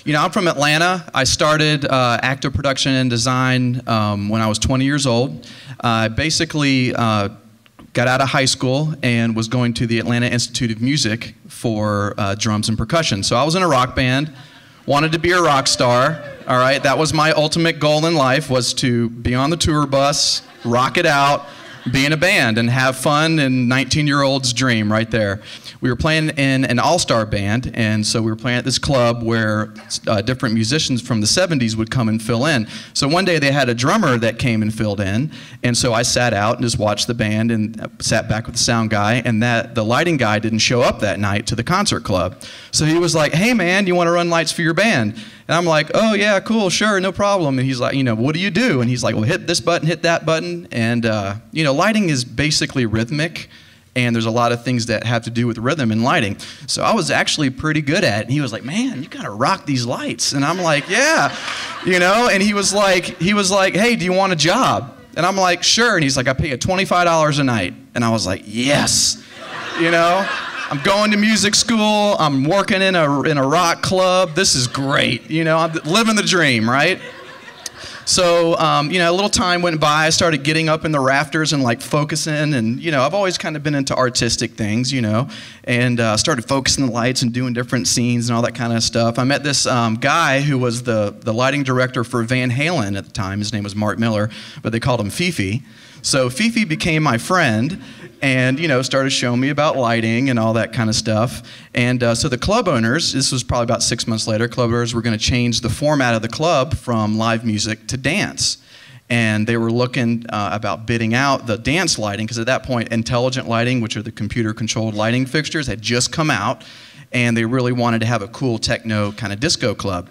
You know, I'm from Atlanta. I started active production and design when I was 20 years old. I basically got out of high school and was going to the Atlanta Institute of Music for drums and percussion. So I was in a rock band, wanted to be a rock star. All right, that was my ultimate goal in life, was to be on the tour bus, rock it out, be in a band, and have fun, and 19-year-old's dream right there. We were playing in an all-star band, and so we were playing at this club where different musicians from the 70s would come and fill in. So one day they had a drummer that came and filled in, and so I sat out and just watched the band and sat back with the sound guy, and the lighting guy didn't show up that night to the concert club. So he was like, "Hey man, you want to run lights for your band?" And I'm like, "Oh yeah, cool, sure, no problem." And he's like, "You know, what do you do?" And he's like, "Well, hit this button, hit that button." And you know, lighting is basically rhythmic, and there's a lot of things that have to do with rhythm and lighting. So I was actually pretty good at it. And he was like, "Man, you gotta rock these lights." And I'm like, "Yeah," you know. And he was like, "Hey, do you want a job?" And I'm like, "Sure." And he's like, "I pay you $25 a night." And I was like, "Yes," you know. I'm going to music school, I'm working in a rock club, this is great, you know, I'm living the dream, right? So, you know, a little time went by, I started getting up in the rafters and like focusing, and, you know, I've always kind of been into artistic things, you know, and started focusing the lights and doing different scenes and all that kind of stuff. I met this guy who was the lighting director for Van Halen at the time. His name was Mark Miller, but they called him Fifi. So Fifi became my friend, and, you know, started showing me about lighting and all that kind of stuff. And so the club owners, this was probably about 6 months later, club owners were going to change the format of the club from live music to dance. And they were looking about bidding out the dance lighting, because at that point, intelligent lighting, which are the computer-controlled lighting fixtures, had just come out, and they really wanted to have a cool techno kind of disco club.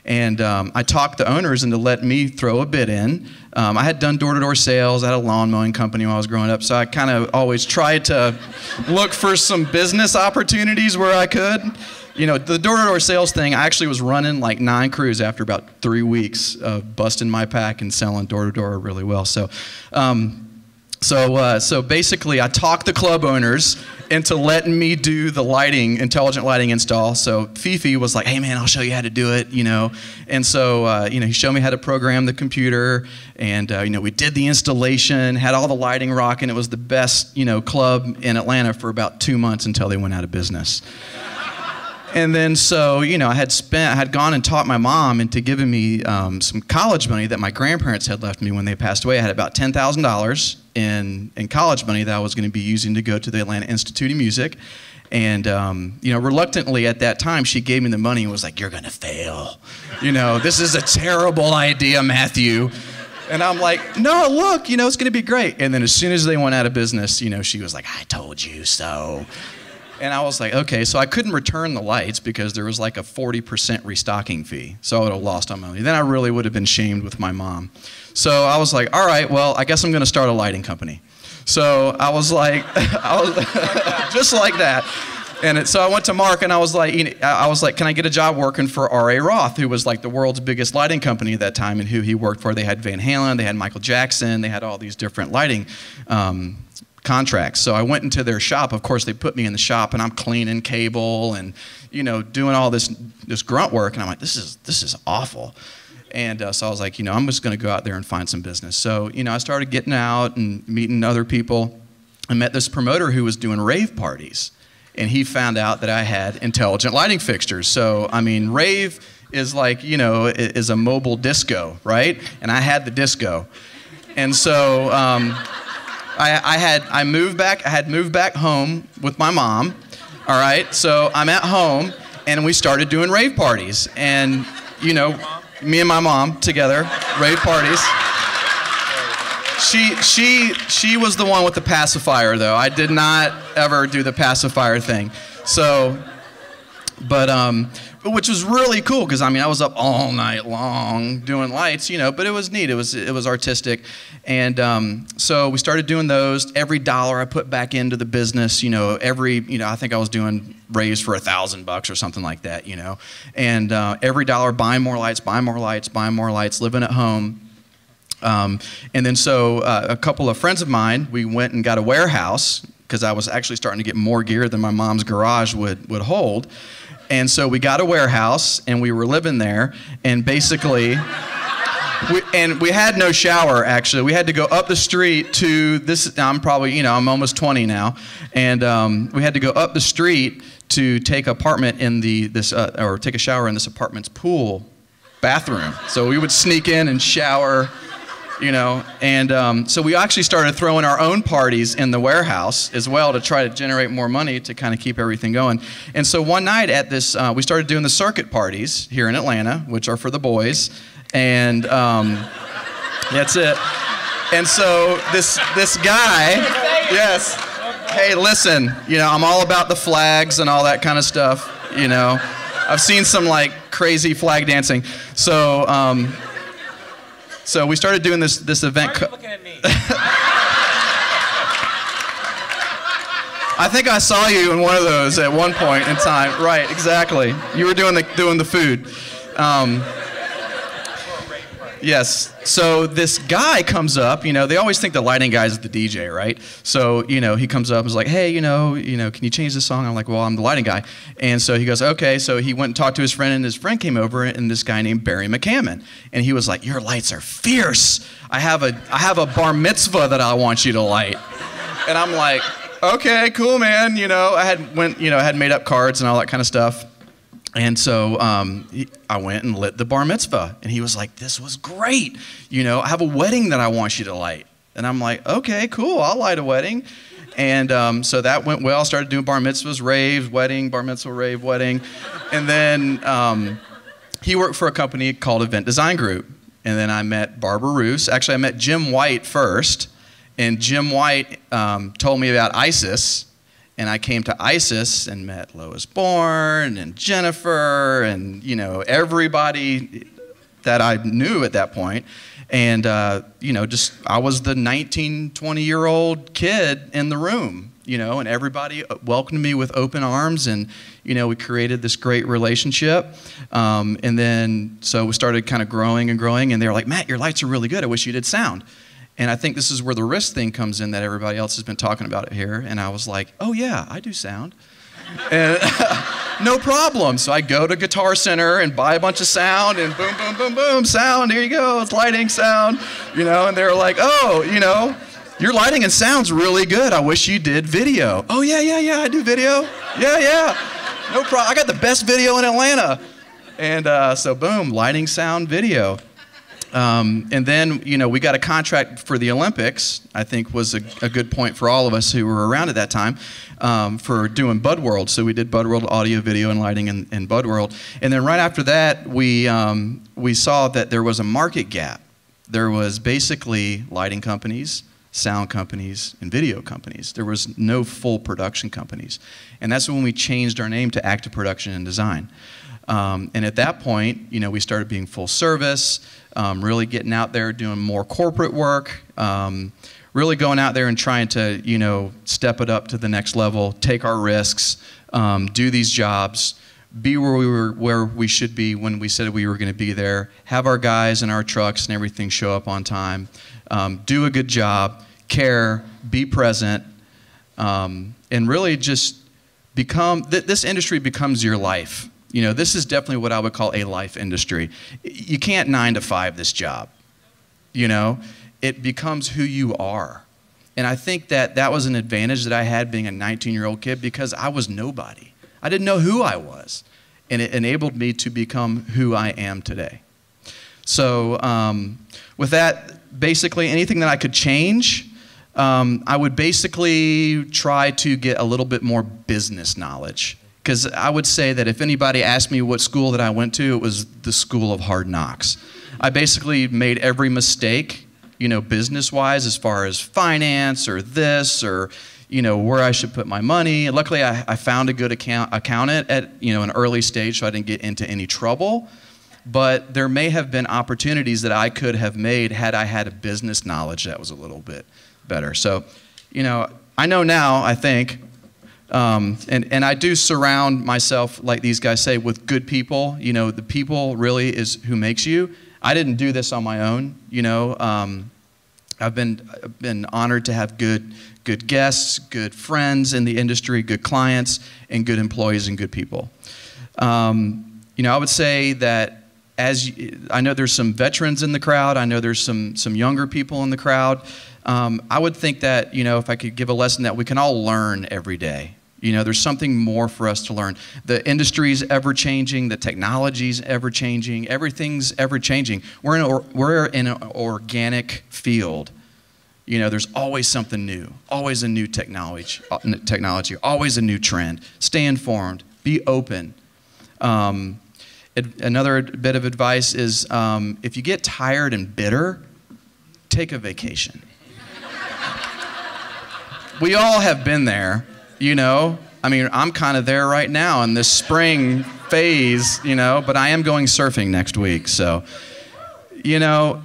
And I talked the owners into letting me throw a bid in. I had done door-to-door sales. I had a lawn mowing company when I was growing up, so I kind of always tried to look for some business opportunities where I could. You know, the door-to-door sales thing, I actually was running like 9 crews after about 3 weeks of busting my pack and selling door-to-door really well. So basically, I talked the club owners into letting me do the lighting, intelligent lighting install. So Fifi was like, "Hey man, I'll show you how to do it," you know. And so, you know, he showed me how to program the computer, and you know, we did the installation, had all the lighting rocking. It was the best, you know, club in Atlanta for about 2 months until they went out of business. And then, so, you know, I had gone and taught my mom into giving me some college money that my grandparents had left me when they passed away. I had about $10,000 in college money that I was going to be using to go to the Atlanta Institute of Music. And, you know, reluctantly at that time, she gave me the money and was like, "You're going to fail. You know, this is a terrible idea, Matthew." And I'm like, "No, look, you know, it's going to be great." And then as soon as they went out of business, you know, she was like, "I told you so." And I was like, okay, so I couldn't return the lights because there was like a 40% restocking fee. So I would have lost all my money. Then I really would have been shamed with my mom. So I was like, all right, well, I guess I'm going to start a lighting company. So I was like, just like that. And so I went to Mark and I was like, "Can I get a job working for R.A. Roth, who was like the world's biggest lighting company at that time, and who he worked for? They had Van Halen, they had Michael Jackson, they had all these different lighting contracts." So I went into their shop. Of course, they put me in the shop, and I'm cleaning cable and, you know, doing all this grunt work. And I'm like, this is awful. And so I was like, you know, I'm just going to go out there and find some business. So, you know, I started getting out and meeting other people. I met this promoter who was doing rave parties, and he found out that I had intelligent lighting fixtures. So, I mean, rave is like, you know, is a mobile disco, right? And I had the disco. And so I had moved back home with my mom, all right? So I'm at home, and we started doing rave parties. And, you know, me and my mom together, rave parties. She was the one with the pacifier, though. I did not ever do the pacifier thing. So, but which was really cool, because I mean, I was up all night long doing lights, you know, but it was neat. It was artistic. And so we started doing those. Every dollar I put back into the business, you know, I think I was doing raves for $1,000 or something like that, you know. And every dollar, buying more lights, living at home. And then so a couple of friends of mine, we went and got a warehouse, because I was actually starting to get more gear than my mom's garage would hold. And so we got a warehouse, and we were living there, and basically, we had no shower, actually. We had to go up the street to this. I'm probably, you know, I'm almost 20 now, and we had to go up the street to take apartment in or take a shower in this apartment's pool bathroom. So we would sneak in and shower, you know, and so we actually started throwing our own parties in the warehouse as well to try to generate more money to kind of keep everything going. And so one night at this, we started doing the circuit parties here in Atlanta, which are for the boys, and that's it. And so this guy, yes, hey, listen, you know, I'm all about the flags and all that kind of stuff, you know. I've seen some like crazy flag dancing. So so we started doing this event. Why are you looking at me? I think I saw you in one of those at one point in time. Right, exactly. You were doing the food. Yes. So this guy comes up. You know, they always think the lighting guy is the DJ, right? So you know, he comes up and is like, "Hey, you know, can you change the song?" I'm like, "Well, I'm the lighting guy." And so he goes, "Okay." So he went and talked to his friend, and his friend came over, and this guy named Barry McCammon, and he was like, "Your lights are fierce. I have a bar mitzvah that I want you to light." And I'm like, "Okay, cool, man." You know, I had made up cards and all that kind of stuff. And so I went and lit the bar mitzvah, and he was like, "This was great. You know, I have a wedding that I want you to light." And I'm like, "Okay, cool, I'll light a wedding." And so that went well. Started doing bar mitzvahs, raves, wedding, bar mitzvah, rave, wedding. And then he worked for a company called Event Design Group. And then I met Barbara Roos. Actually, I met Jim White first. And Jim White told me about ISIS. And I came to ISIS and met Lois Bourne and Jennifer and, you know, everybody that I knew at that point. And, you know, just I was the 19, 20-year-old kid in the room, you know, and everybody welcomed me with open arms. And, you know, we created this great relationship. And then so we started kind of growing and growing. And they were like, "Matt, your lights are really good. I wish you did sound." And I think this is where the wrist thing comes in that everybody else has been talking about it here. And I was like, "Oh yeah, I do sound." And no problem. So I go to Guitar Center and buy a bunch of sound and boom, boom, boom, boom, sound, here you go, it's lighting, sound, you know, and they're like, "Oh, you know, your lighting and sound's really good. I wish you did video." "Oh yeah, I do video. Yeah, no problem. I got the best video in Atlanta." And so boom, lighting, sound, video. And then, you know, we got a contract for the Olympics, I think was a good point for all of us who were around at that time, for doing Bud World. So we did Bud World audio, video, and lighting in Bud World. And then right after that, we saw that there was a market gap. There was basically lighting companies, sound companies, and video companies. There was no full production companies. And that's when we changed our name to Active Production and Design. And at that point, you know, we started being full service, really getting out there, doing more corporate work, really going out there and trying to, you know, step it up to the next level, take our risks, do these jobs, be where we should be when we said we were going to be there, have our guys and our trucks and everything show up on time, do a good job, care, be present, and really just become, this industry becomes your life. You know, this is definitely what I would call a life industry. You can't 9 to 5 this job, you know? It becomes who you are. And I think that that was an advantage that I had being a 19-year-old kid because I was nobody. I didn't know who I was. And it enabled me to become who I am today. So with that, basically anything that I could change, I would basically try to get a little bit more business knowledge. Because I would say that if anybody asked me what school that I went to, it was the school of hard knocks. I basically made every mistake, you know, business-wise, as far as finance or this or, you know, where I should put my money. Luckily, I found a good accountant at, you know, an early stage, so I didn't get into any trouble. But there may have been opportunities that I could have made had I had a business knowledge that was a little bit better. So, you know, I know now, I think, and I do surround myself, like these guys say, with good people. You know, the people really is who makes you. I didn't do this on my own. You know, I've been honored to have good guests, good friends in the industry, good clients, and good employees and good people. You know, I would say that I know there's some veterans in the crowd. I know there's some younger people in the crowd. I would think that, you know, if I could give a lesson, that we can all learn every day. You know, there's something more for us to learn. The industry's ever changing. The technology's ever changing. Everything's ever changing. We're in an organic field. You know, there's always something new. Always a new technology. Always a new trend. Stay informed. Be open. Another bit of advice is, if you get tired and bitter, take a vacation. We all have been there, you know. I mean, I'm kind of there right now in this spring phase, you know, but I am going surfing next week. So, you know,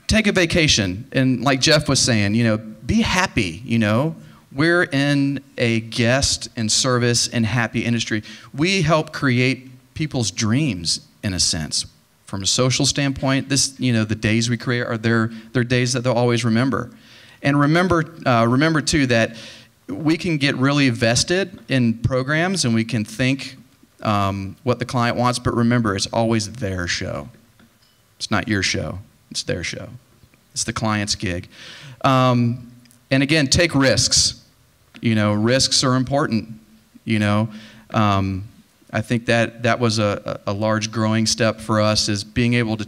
take a vacation. And like Jeff was saying, you know, be happy, you know. We're in a guest and service and happy industry. We help create people's dreams, in a sense. From a social standpoint, you know, the days we create are they're days that they'll always remember. And remember too that we can get really vested in programs and we can think what the client wants, but remember, it's always their show. It's not your show, it's their show. It's the client's gig. And again, take risks. You know, risks are important, you know. I think that was a large growing step for us, is being able to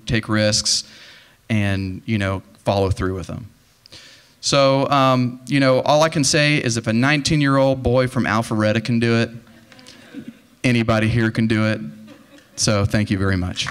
take risks and, you know, follow through with them. So, you know, all I can say is if a 19-year-old boy from Alpharetta can do it, anybody here can do it. So thank you very much.